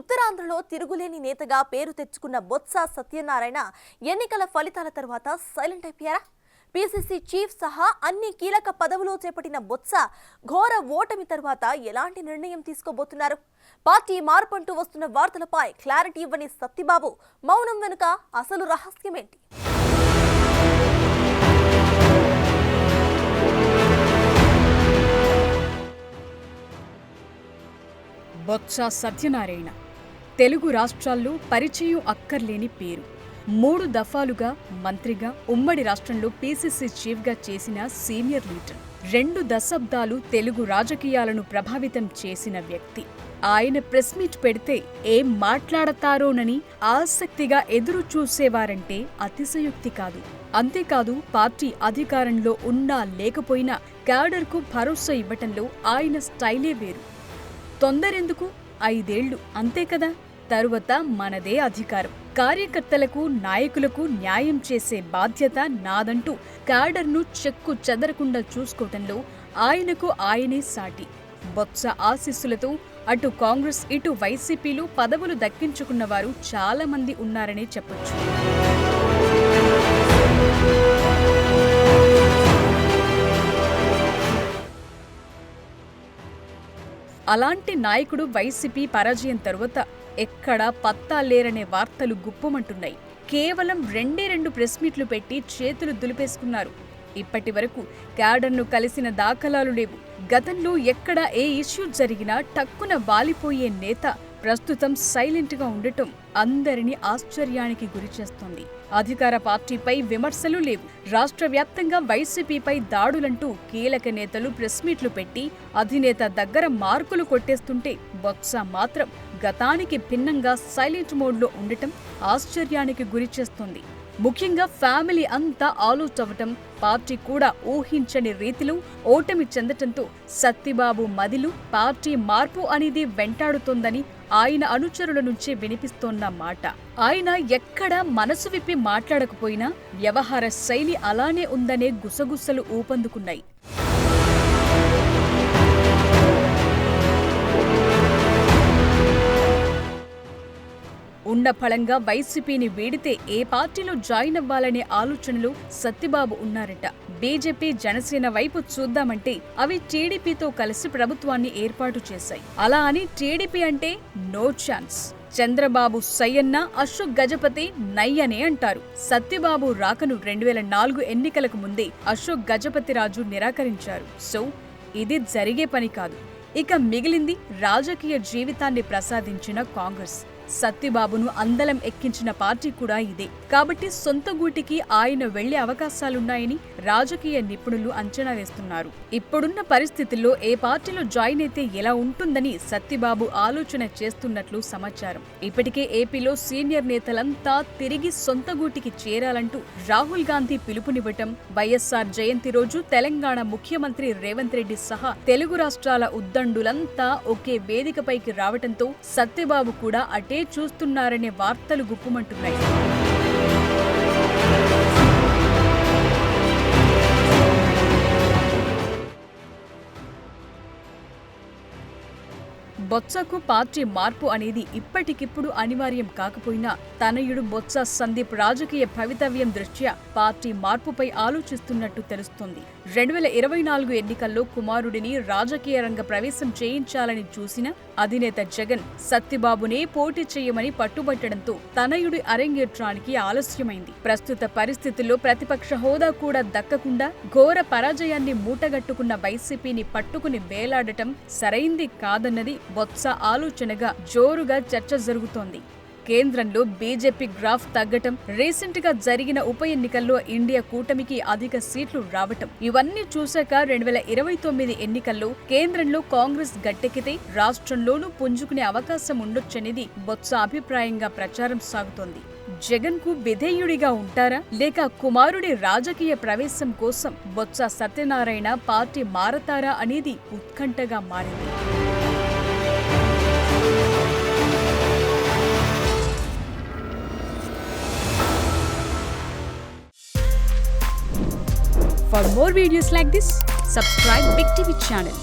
ఉత్తరాంధ్రలో తిరుగులేని నేతగా పేరు తెచ్చుకున్న బొత్స సత్యనారాయణ ఎన్నికల ఫలితాల తర్వాత సైలెంట్ అయిపోయారా? పీసీసీ చీఫ్ సహా అన్ని కీలక పదవులు చేపట్టిన బొత్స ఘోర ఓటమి తర్వాత ఎలాంటి నిర్ణయం తీసుకోబోతున్నారు? పార్టీ మార్పంటూ వస్తున్న వార్తలపై క్లారిటీ ఇవ్వని సత్యబాబు మౌనం వెనుక అసలు రహస్యమేంటి? బొత్స సత్యనారాయణ తెలుగు రాష్ట్రాల్లో పరిచయం అక్కర్లేని పేరు. 3 దఫాలుగా మంత్రిగా, ఉమ్మడి రాష్ట్రంలో పీసీసీ చీఫ్గా చేసిన సీనియర్ లీడర్. 2 దశాబ్దాలు తెలుగు రాజకీయాలను ప్రభావితం చేసిన వ్యక్తి. ఆయన ప్రెస్ మీట్ పెడితే ఏం మాట్లాడతారోనని ఆసక్తిగా ఎదురు చూసేవారంటే అతిశయోక్తి కాదు. అంతేకాదు, పార్టీ అధికారంలో ఉన్నా లేకపోయినా క్యాడర్కు భరోసా ఇవ్వటంలో ఆయన స్టైలే వేరు. తొందరెందుకు, 5 ఏళ్లు అంతే కదా, తరువాత మనదే అధికారం, కార్యకర్తలకు నాయకులకు న్యాయం చేసే బాధ్యత నాదంటూ క్యాడర్ను చెక్కు చెదరకుండా చూసుకోవటంలో ఆయనకు ఆయనే సాటి. బొత్స ఆశీస్సులతో అటు కాంగ్రెస్ ఇటు వైసీపీలు పదవులు దక్కించుకున్నవారు చాలా మంది ఉన్నారనే చెప్పొచ్చు. అలాంటి నాయకుడు వైసీపీ పరాజయం తరువాత ఎక్కడా పత్తా లేరనే వార్తలు గుప్పమంటున్నాయి. కేవలం 2 ప్రెస్ మీట్లు పెట్టి చేతులు దులిపేసుకున్నారు. ఇప్పటి వరకు క్యాడర్ను కలిసిన దాఖలాలు లేవు. గతంలో ఎక్కడ ఏ ఇష్యూ జరిగినా టక్కున వాలిపోయే నేత ప్రస్తుతం సైలెంట్గా ఉండటం అందరినీ ఆశ్చర్యానికి గురిచేస్తోంది. అధికార పార్టీపై విమర్శలు లేవు. రాష్ట్ర వ్యాప్తంగా వైసీపీపై దాడులంటూ కీలక నేతలు ప్రెస్ మీట్లు పెట్టి అధినేత దగ్గర మార్కులు కొట్టేస్తుంటే బొత్స మాత్రం గతానికి భిన్నంగా సైలెంట్ మోడ్లో ఉండటం ఆశ్చర్యానికి గురిచేస్తోంది. ముఖ్యంగా ఫ్యామిలీ అంతా ఆలౌట్ అవ్వటం, పార్టీ కూడా ఊహించని రీతిలో ఓటమి చెందటంతో సత్యబాబు మదిలో పార్టీ మార్పు అనేది వెంటాడుతోందని ఆయన అనుచరుల నుంచే వినిపిస్తోన్న మాట. ఆయన ఎక్కడా మనసు విప్పి మాట్లాడకపోయినా వ్యవహార శైలి అలానే ఉందనే గుసగుసలు ఊపందుకున్నాయి. ఉన్న ఫలంగా వైసీపీని వీడితే ఏ పార్టీలో జాయిన్ అవ్వాలనే ఆలోచనలో సత్యబాబు ఉన్నారట. బీజేపీ, జనసేన వైపు చూద్దామంటే అవి టీడీపీతో కలిసి ప్రభుత్వాన్ని ఏర్పాటు చేశాయి. అలా అని టీడీపీ అంటే నో ఛాన్స్. చంద్రబాబు సయ్యన్న, అశోక్ గజపతి నయ్యనే అంటారు. సత్యబాబు రాకను 2004 ఎన్నికలకు ముందే అశోక్ గజపతిరాజు నిరాకరించారు. సో ఇది జరిగే పని కాదు. ఇక మిగిలింది రాజకీయ జీవితాన్ని ప్రసాదించిన కాంగ్రెస్. సత్యబాబును అందలం ఎక్కించిన పార్టీ కూడా ఇదే. కాబట్టి సొంత గూటికి ఆయన వెళ్లే అవకాశాలున్నాయని రాజకీయ నిపుణులు అంచనా వేస్తున్నారు. ఇప్పుడున్న పరిస్థితుల్లో ఏ పార్టీలో జాయిన్ అయితే ఎలా ఉంటుందని సత్యబాబు ఆలోచన చేస్తున్నట్లు సమాచారం. ఇప్పటికే ఏపీలో సీనియర్ నేతలంతా తిరిగి సొంత గూటికి చేరాలంటూ రాహుల్ గాంధీ పిలుపునివ్వటం, వైఎస్ఆర్ జయంతి రోజు తెలంగాణ ముఖ్యమంత్రి రేవంత్ రెడ్డి సహా తెలుగు రాష్ట్రాల ఉద్దండులంతా ఒకే వేదికపైకి రావటంతో సత్యబాబు కూడా అటే చూస్తున్నారనే వార్తలు గుప్పుమంటున్నాయి. బొత్సకు పార్టీ మార్పు అనేది ఇప్పటికిప్పుడు అనివార్యం కాకపోయినా తనయుడు బొత్స సందీప్ రాజకీయ భవితవ్యం దృష్ట్యా పార్టీ మార్పుపై ఆలోచిస్తున్నట్టు తెలుస్తోంది. 2024 ఎన్నికల్లో కుమారుడిని రాజకీయ రంగ ప్రవేశం చేయించాలని చూసిన అధినేత జగన్ సత్యబాబునే పోటీ చేయమని పట్టుబట్టడంతో తనయుడి అరంగేట్రానికి ఆలస్యమైంది. ప్రస్తుత పరిస్థితుల్లో ప్రతిపక్ష హోదా కూడా దక్కకుండా ఘోర పరాజయాన్ని మూటగట్టుకున్న వైసీపీని పట్టుకుని వేలాడటం సరైంది కాదన్నది బొత్స ఆలోచనగా జోరుగా చర్చ జరుగుతోంది. కేంద్రంలో బీజేపీ గ్రాఫ్ తగ్గటం, రీసెంట్ గా జరిగిన ఉప ఎన్నికల్లో ఇండియా కూటమికి అధిక సీట్లు రావటం, ఇవన్నీ చూశాక 2029 ఎన్నికల్లో కేంద్రంలో కాంగ్రెస్ గట్టెక్కితే రాష్ట్రంలోనూ పుంజుకునే అవకాశం ఉండొచ్చనేది బొత్స అభిప్రాయంగా ప్రచారం సాగుతోంది. జగన్ కు విధేయుడిగా ఉంటారా లేక కుమారుడి రాజకీయ ప్రవేశం కోసం బొత్స సత్యనారాయణ పార్టీ మారతారా అనేది ఉత్కంఠగా మారింది. For more videos like this, subscribe Big TV channel.